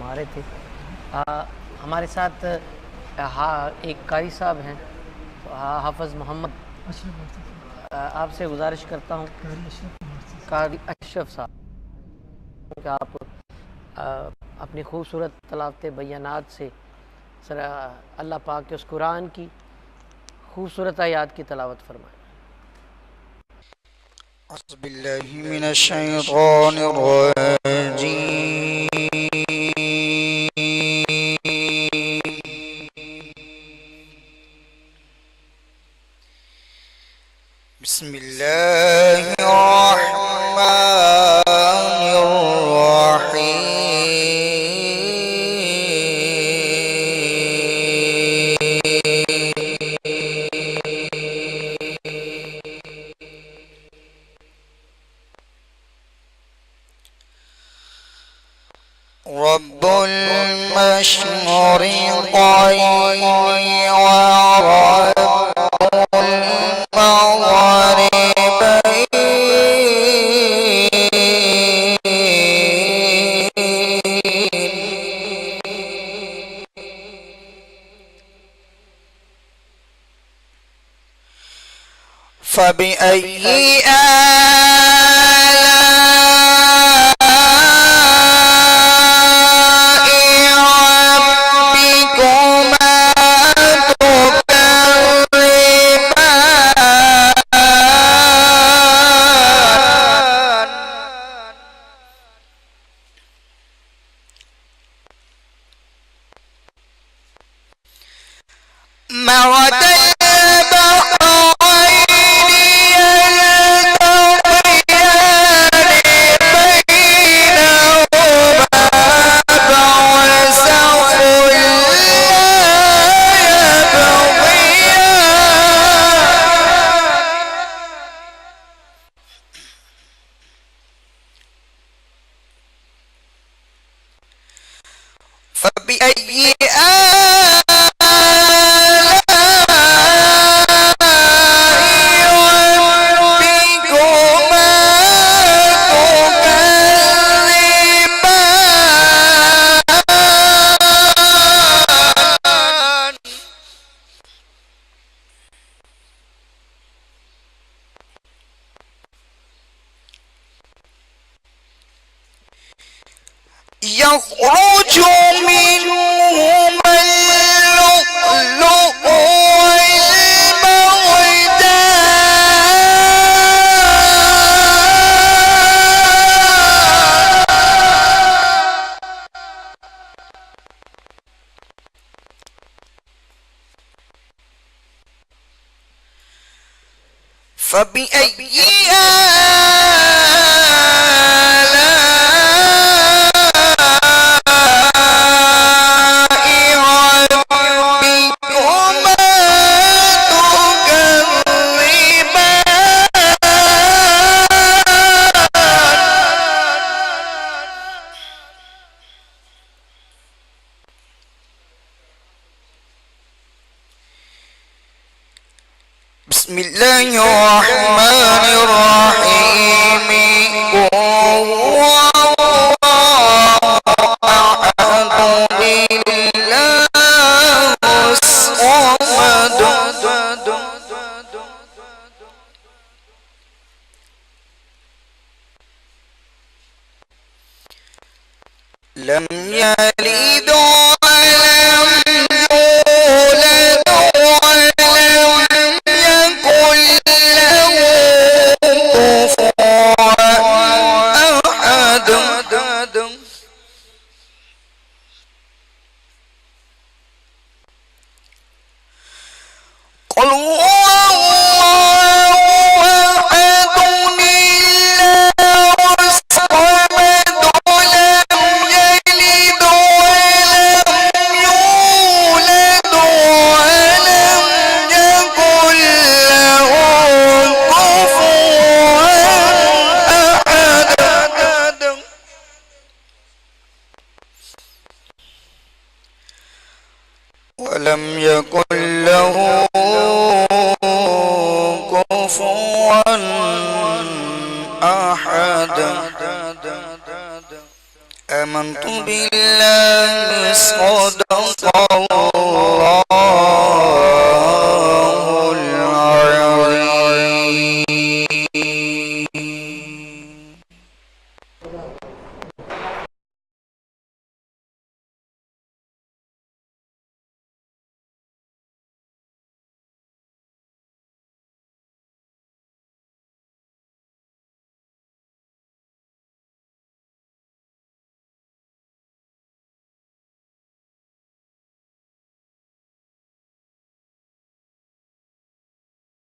फरमा रहे थे। हमारे साथ एक कारी साहब हैं, हाफिज़ मोहम्मद। आपसे गुजारिश करता हूँ कारी अशरफ साहब कि आप अपनी खूबसूरत तलावत बयानात से सर अल्लाह पाक के उस कुरान की खूबसूरत आयात की तलावत फरमाएँ। अऊज़ुबिल्लाहि मिनश्शैतानिर्रजीम। रब्बुल मशरिक़ैनि व فبأي آلاء ربكما تكذبان مرج فبأي يخرج منهما اللؤلؤ والمرجان فبأي بسم الله الرحمن الرحيم قل هو الله أحد الله الصمد لم يلد ولم يولد ولم يكن له كفوا أحد قل هو ولم يكن له كفوا أحد أمن آمنت بالله صدق